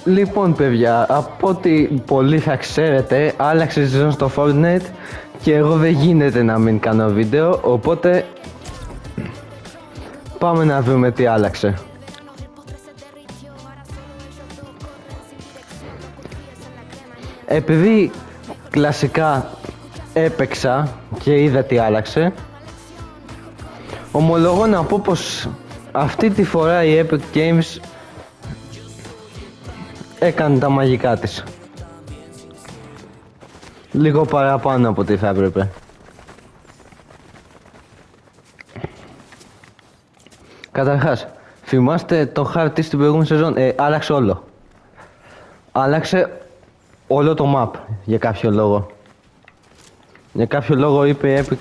Λοιπόν παιδιά, από ό,τι πολλοί θα ξέρετε, άλλαξε η σεζόν στο Fortnite και εγώ δεν γίνεται να μην κάνω βίντεο, οπότε πάμε να δούμε τι άλλαξε. Επειδή κλασικά έπαιξα και είδα τι άλλαξε, ομολογώ να πω πως αυτή τη φορά η Epic Games έκανε τα μαγικά της. Λίγο παραπάνω από ό,τι θα έπρεπε. Καταρχάς, θυμάστε το χάρτη στην προηγούμενη σεζόν? Άλλαξε όλο. Άλλαξε όλο το map για κάποιο λόγο. Για κάποιο λόγο είπε η Epic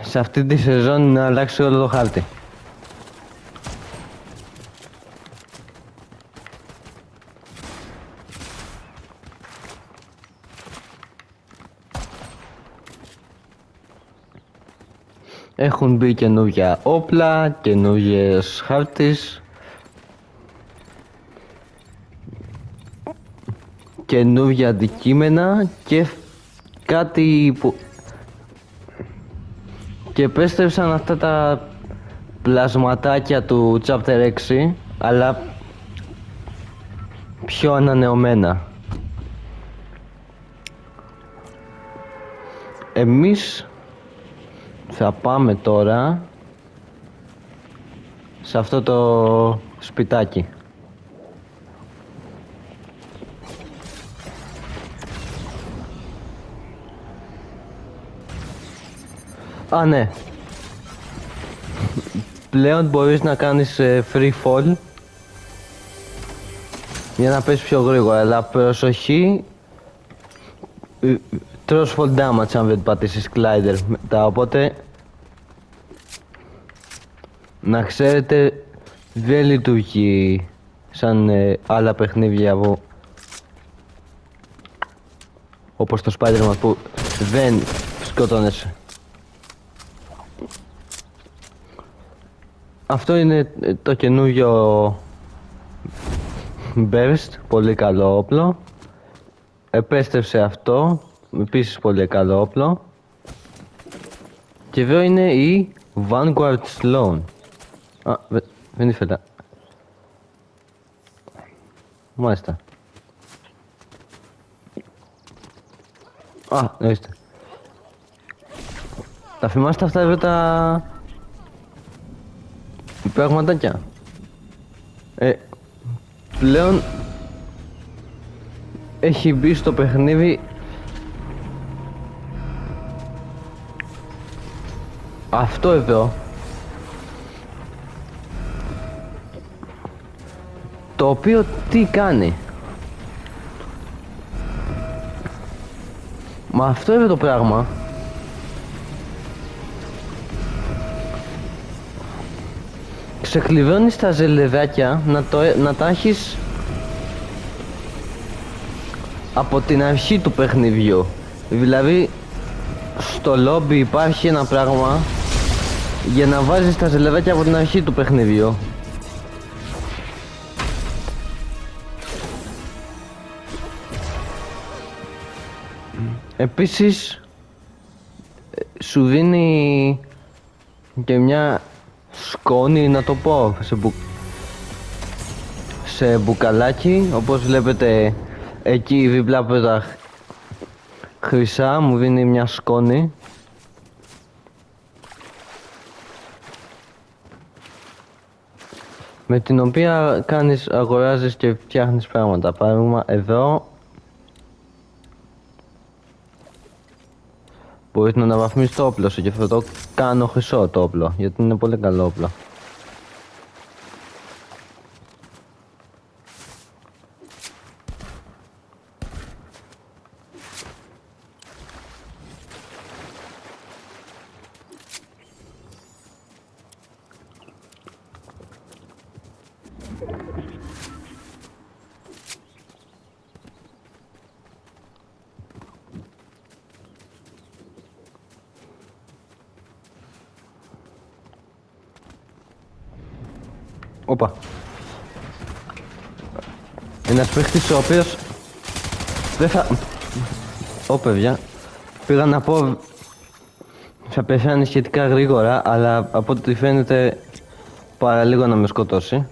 σε αυτή τη σεζόν να αλλάξει όλο το χάρτη. Έχουν μπει καινούργια όπλα, καινούργιες χάρτες, καινούργια αντικείμενα και κάτι που... και επέστρεψαν αυτά τα πλασματάκια του Chapter 6, αλλά πιο ανανεωμένα. Εμείς θα πάμε τώρα σε αυτό το σπιτάκι. Α, ναι. Πλέον μπορείς να κάνεις free fall για να πέσει πιο γρήγορα, αλλά προσοχή, τρως fall damage αν δεν πατήσεις glider μετά, οπότε να ξέρετε δεν λειτουργεί σαν άλλα παιχνίδια όπως το Spider-Man που δεν σκοτώνεσαι. Αυτό είναι το καινούργιο Burst, πολύ καλό όπλο. Επέστρεψε αυτό, επίσης πολύ καλό όπλο. Και εδώ είναι η Vanguard Sloan. Α, δεν ήθελα. Μάλιστα. Α, ορίστε. Τα θυμάστε αυτά εδώ τα πραγματάκια? Πλέον έχει μπει στο παιχνίδι αυτό εδώ, το οποίο τι κάνει? Μα αυτό εδώ το πράγμα ξεκλειδώνεις τα ζελεδάκια να τα έχεις από την αρχή του παιχνιδιού. Δηλαδή στο lobby υπάρχει ένα πράγμα για να βάζεις τα ζελεδάκια από την αρχή του παιχνιδιού. Επίσης σου δίνει και μια σκόνη, να το πω, σε μπουκαλάκι, όπως βλέπετε εκεί δίπλα από τα χρυσά μου δίνει μια σκόνη. Με την οποία αγοράζεις και φτιάχνεις πράγματα. Παράδειγμα εδώ μπορείς να αναβαθμίσεις το όπλο σου και θα το κάνω χρυσό το όπλο, γιατί είναι πολύ καλό όπλο. Όπα. Ένας παίχτης ο οποίος δεν θα... Ω παιδιά, πήγα να πω θα πεθάνει σχετικά γρήγορα, αλλά από ό,τι φαίνεται παραλίγο να με σκοτώσει.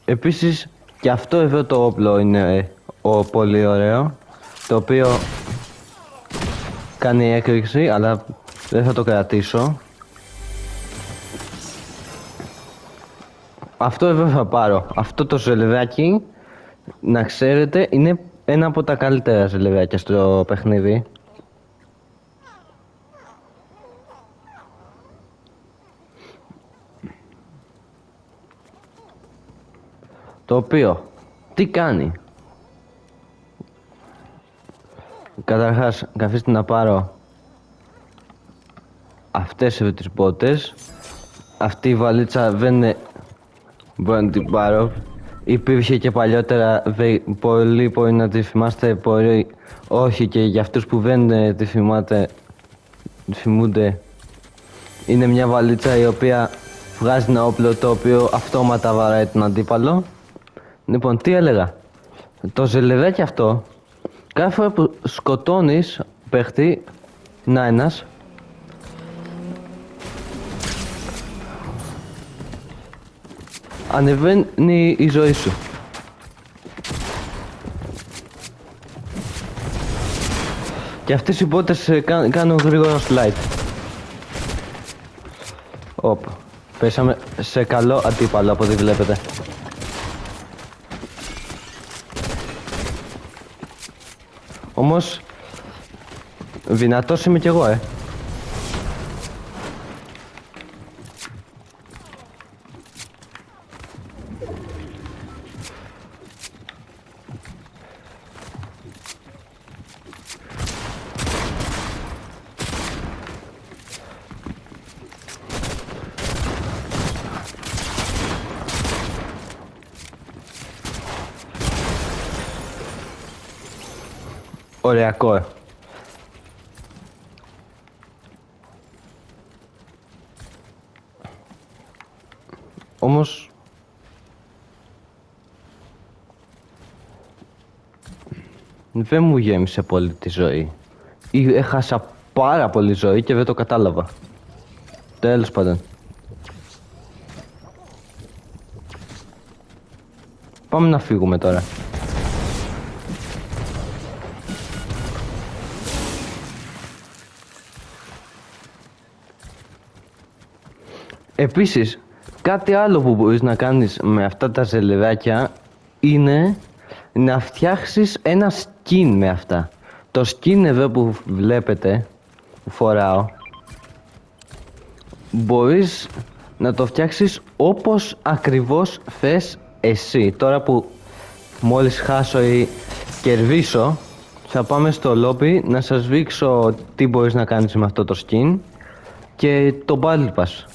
Επίσης και αυτό εδώ το όπλο είναι πολύ ωραίο, το οποίο κάνει έκρηξη, αλλά δεν θα το κρατήσω. Αυτό εδώ θα πάρω. Αυτό το ζελεδάκι, να ξέρετε, είναι ένα από τα καλύτερα ζελεδάκια στο παιχνίδι. Το οποίο, τι κάνει? Καταρχάς, καθίστε να πάρω αυτές εδώ τις μπότες. Αυτή η βαλίτσα δεν είναι... Μπορώ να την πάρω. Υπήρχε και παλιότερα, πολλοί μπορεί να τη θυμάστε, πολλοί όχι, και για αυτούς που δεν τη θυμούνται, είναι μια βαλίτσα η οποία βγάζει ένα όπλο το οποίο αυτόματα βαράει τον αντίπαλο. Λοιπόν, τι έλεγα? Το ζελεδάκι αυτό, κάθε φορά που σκοτώνεις παίχτη, να ένας, ανεβαίνει η ζωή σου. Και αυτές οι μπότες κάνουν γρήγορο slide. Όπα, πέσαμε σε καλό αντίπαλο από ό,τι βλέπετε. Όμως, δυνατός είμαι κι εγώ, Ωριακό, Όμως... δεν μου γέμισε πολύ τη ζωή. Ή έχασα πάρα πολύ ζωή και δεν το κατάλαβα. Τέλος πάντων. Πάμε να φύγουμε τώρα. Επίσης, κάτι άλλο που μπορείς να κάνεις με αυτά τα ζελεδάκια είναι να φτιάξεις ένα skin με αυτά. Το skin εδώ που βλέπετε, που φοράω, μπορείς να το φτιάξεις όπως ακριβώς θες εσύ. Τώρα που μόλις χάσω ή κερδίσω, θα πάμε στο lobby να σας δείξω τι μπορείς να κάνεις με αυτό το skin και το battle pass,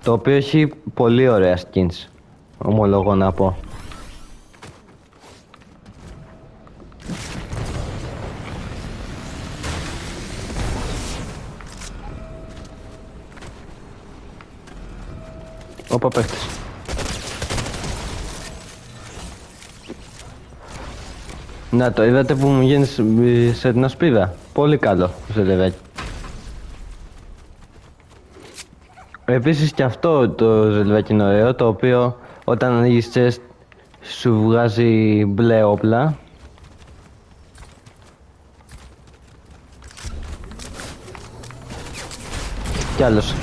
το οποίο έχει πολύ ωραία skins, ομολογώ να πω. Όπα, παίχτες. Να το είδατε που μου γίνει σε την ασπίδα. Πολύ καλό ζελεδάκι. Επίσης και αυτό το ζελεδάκι είναι ωραίο, το οποίο όταν ανοίγεις chest σου βγάζει μπλε όπλα. Κι άλλος.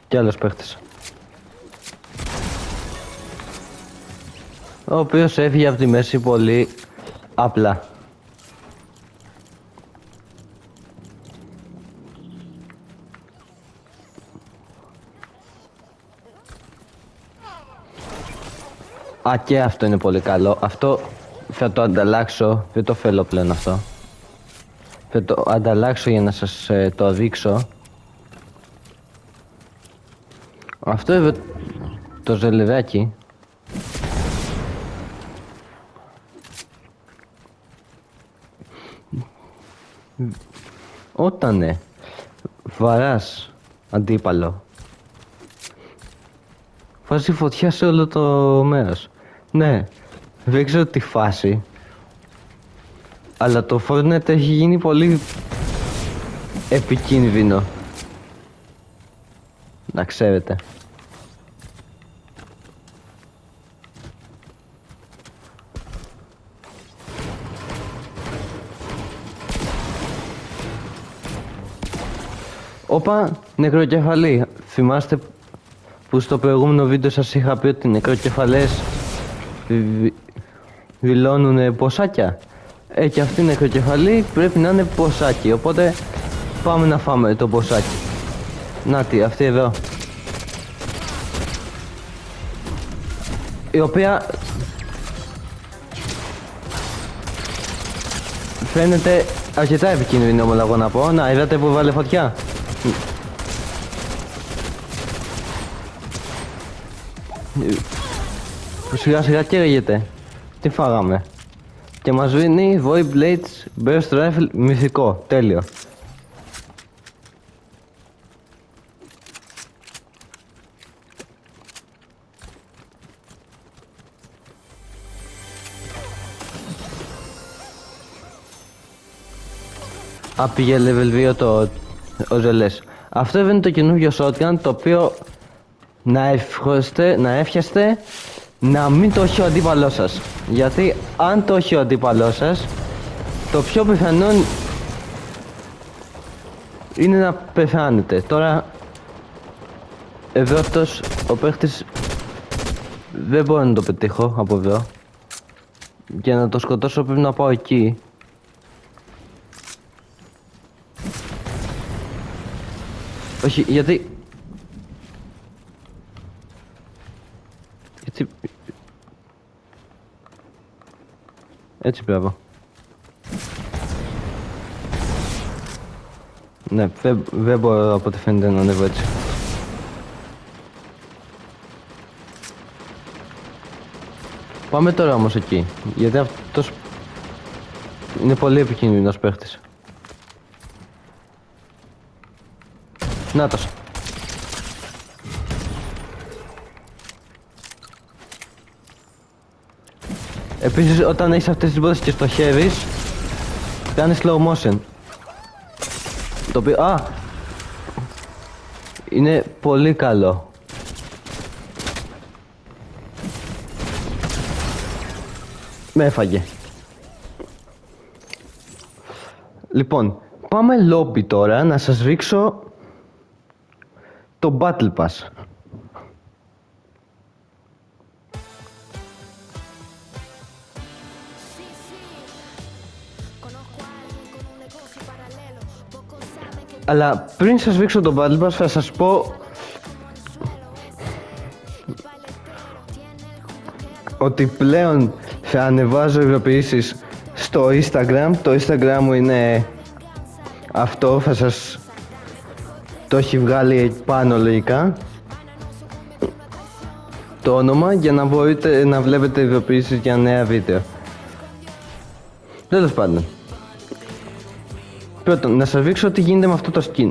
Κι άλλος παίχτης, ο οποίος έφυγε από τη μέση πολύ απλά. Α, και αυτό είναι πολύ καλό. Αυτό θα το ανταλλάξω, δεν το θέλω πλέον αυτό. Θα το ανταλλάξω για να σας το δείξω. Αυτό εδώ Το ζελεδάκι. Ότανε βαράς αντίπαλο, βάζει φωτιά σε όλο το μέρος. Ναι, δεν ξέρω τι φάση, αλλά το Fortnite έχει γίνει πολύ επικίνδυνο, να ξέρετε. Όπα, νεκροκεφαλή. Θυμάστε που στο προηγούμενο βίντεο σας είχα πει ότι οι νεκροκεφαλές δηλώνουν ποσάκια. Και αυτή η νεκροκεφαλή πρέπει να είναι ποσάκι, οπότε πάμε να φάμε το ποσάκι. Νάτι, αυτή εδώ. Η οποία φαίνεται αρκετά επικίνδυνη, ομολογώ να πω. Να, είδατε που βάλε φωτιά. Σιγά σιγά καίγεται. Τι φάγαμε. Και μας δίνει Void Blades Burst Rifle μυθικό. Τέλειο. Πήγε level 2 ο Ζελές. Αυτό είναι το καινούργιο shotgun, το οποίο να εύχεστε να μην το έχει ο αντίπαλός σας. Γιατί αν το έχει ο αντίπαλός σας, το πιο πιθανό είναι να πεθάνετε. Τώρα εδώ αυτός ο παίχτης δεν μπορώ να το πετύχω από εδώ. Για να το σκοτώσω πρέπει να πάω εκεί. Όχι, γιατί... Έτσι μπράβο. Ναι, δεν μπορώ από ό,τι φαίνεται να ανέβω έτσι. Πάμε τώρα όμως εκεί, γιατί αυτός είναι πολύ επικίνδυνος παίχτης. Νάτος. Επίσης όταν έχεις αυτές τις μπότες και στοχεύεις, κάνει slow motion. Το οποίο, είναι πολύ καλό. Με έφαγε. Λοιπόν, πάμε lobby τώρα να σας δείξω το Battle Pass. Αλλά πριν σας δείξω το Battle Pass θα σας πω ότι πλέον θα ανεβάζω ειδοποιήσεις στο Instagram. Το Instagram μου είναι αυτό, θα σας το έχει βγάλει πάνω λογικά το όνομα, για να μπορείτε να βλέπετε ειδοποιήσεις για νέα βίντεο. Τέλος πάντων, πρώτον να σας δείξω τι γίνεται με αυτό το skin.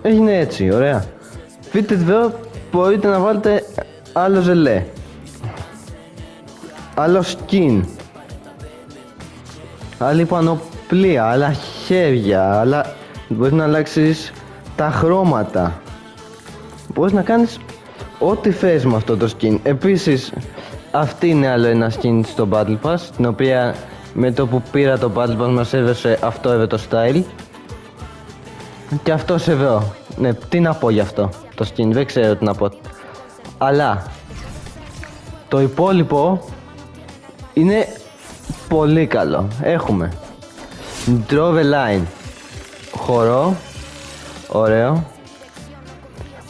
Έγινε έτσι, ωραία. Δείτε εδώ, μπορείτε να βάλετε άλλο ζελέ, άλλο skin, άλλη πανοπλία, άλλα χέρια, αλλά μπορείς να αλλάξεις τα χρώματα. Μπορείς να κάνεις ό,τι θες με αυτό το skin. Επίσης αυτή είναι άλλο ένα skin στο Battle Pass, την οποία με το που πήρα το Battle Pass μας έδωσε αυτό εδώ το style. Και αυτό εδώ. Ναι, τι να πω γι' αυτό το skin, δεν ξέρω τι να πω. Αλλά το υπόλοιπο είναι πολύ καλό. Έχουμε Draw the Line, χορό, ωραίο.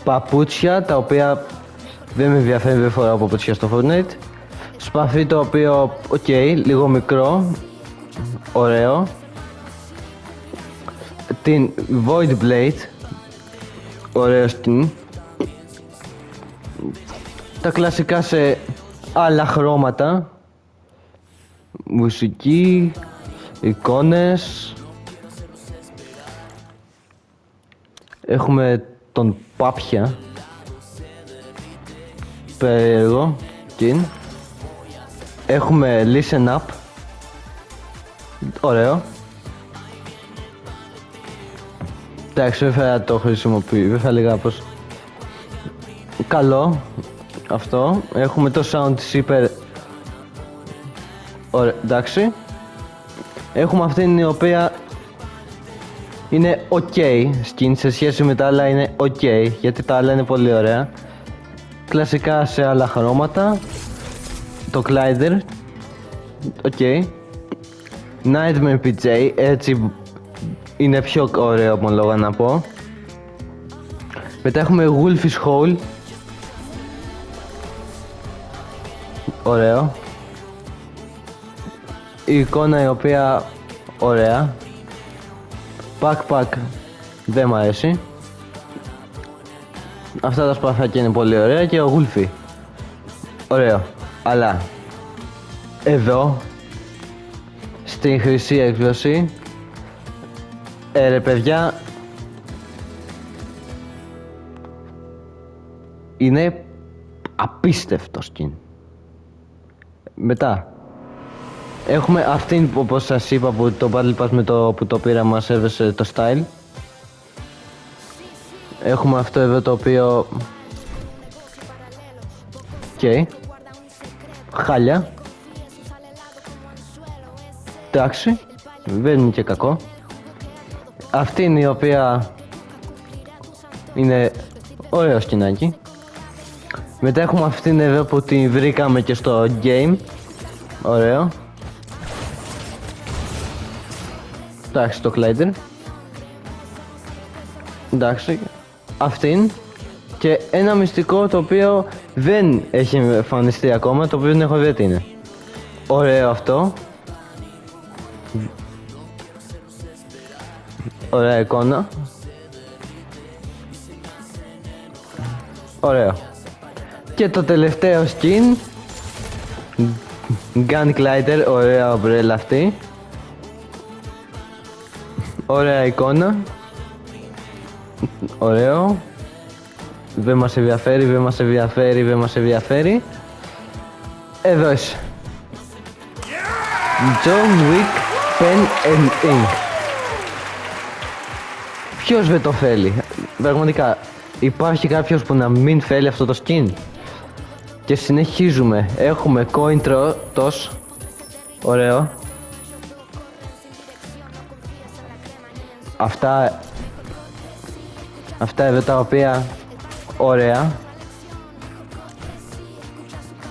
Παπούτσια, τα οποία δεν με ενδιαφέρει, δεν φοράω παπούτσια στο Fortnite. Σπαθί, το οποίο, λίγο μικρό, ωραίο. Την Void Blade, ωραίο skin. Τα κλασικά σε άλλα χρώματα. Μουσική, εικόνες. Έχουμε τον Πάπια. Περίεργο skin. Έχουμε Listen Up. Ωραίο. Εντάξει, δεν θα το χρησιμοποιήσω, δεν θα λέγα πως καλό αυτό. Έχουμε το Sound Shipper. Ωραία, εντάξει. Έχουμε αυτήν η οποία είναι ok skin σε σχέση με τα άλλα, είναι ok γιατί τα άλλα είναι πολύ ωραία. Κλασικά σε άλλα χρώματα. Το Glider ok. Nightmare PJ, έτσι είναι πιο ωραίο ομολόγα να πω. Μετά έχουμε Wolfish Hole. Ωραίο. Η εικόνα η οποία ωραία. Backpack δεν μ' αρέσει. Αυτά τα σπαθάκια είναι πολύ ωραία και ο Wolfie. Ωραίο. Αλλά εδώ στην χρυσή έκδοση ρε παιδιά, είναι απίστευτο skin. Μετά έχουμε αυτήν που, όπως σας είπα, που το Battle Pass με το που το πήρα μας έβεσε το style. Έχουμε αυτό εδώ το οποίο ok, χάλια. Εντάξει, δεν είναι και κακό. Αυτή είναι η οποία είναι ωραίο σκηνάκι. Μετά έχουμε αυτήν εδώ που την βρήκαμε και στο game. Ωραίο. Εντάξει, το Glider. Εντάξει, αυτήν. Και ένα μυστικό το οποίο δεν έχει εμφανιστεί ακόμα, το οποίο δεν έχω δει τι είναι. Ωραίο αυτό. Ωραία εικόνα. Ωραίο. Και το τελευταίο skin, Gun Glider, ωραία ομπρέλα αυτή. Ωραία εικόνα. Ωραίο. Δεν μας ενδιαφέρει, δεν μας ενδιαφέρει, δεν μας ενδιαφέρει. Εδώ είσαι. John Wick Pen and Ink. Ποιος δεν το θέλει? Πραγματικά, υπάρχει κάποιος που να μην θέλει αυτό το skin? Και συνεχίζουμε. Έχουμε coin toss. Ωραίο. Αυτά εδώ τα οποία ωραία.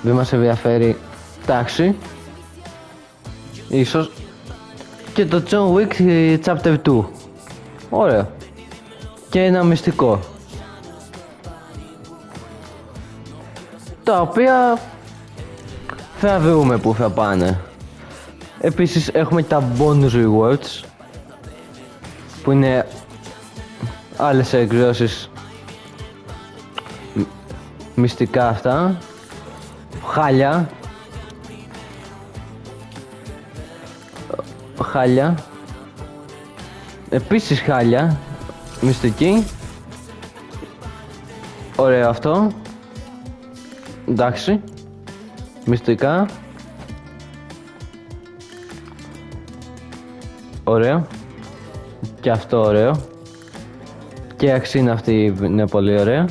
Δεν μας ενδιαφέρει. Εντάξει. Ίσως. Και το John Wick Chapter 2. Ωραίο. Και ένα μυστικό. Τα οποία θα βρούμε που θα πάνε. Επίσης έχουμε τα bonus rewards που είναι άλλες εκδόσεις μυστικά αυτά. Χάλια. Χάλια. Επίσης χάλια. Μυστική. Ωραίο αυτό. Εντάξει. Μυστικά. Ωραίο. Και αυτό ωραίο. Και η αξίνα αυτή είναι πολύ ωραία.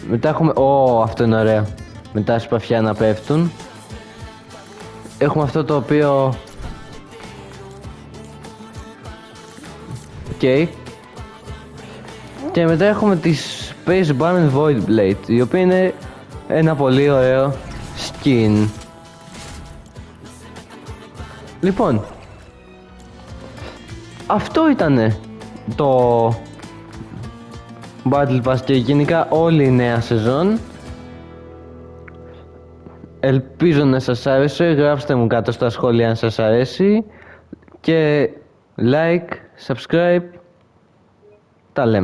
Μετά έχουμε... αυτό είναι ωραίο. Μετά σπαθιά να πέφτουν. Έχουμε αυτό το οποίο... ok. Και μετά έχουμε τη Space Barman Void Blade, η οποία είναι ένα πολύ ωραίο skin. Λοιπόν, αυτό ήτανε το Battle Pass και γενικά όλη η νέα σεζόν. Ελπίζω να σας άρεσε, γράψτε μου κάτω στα σχόλια αν σας αρέσει και like, subscribe, τα λέμε.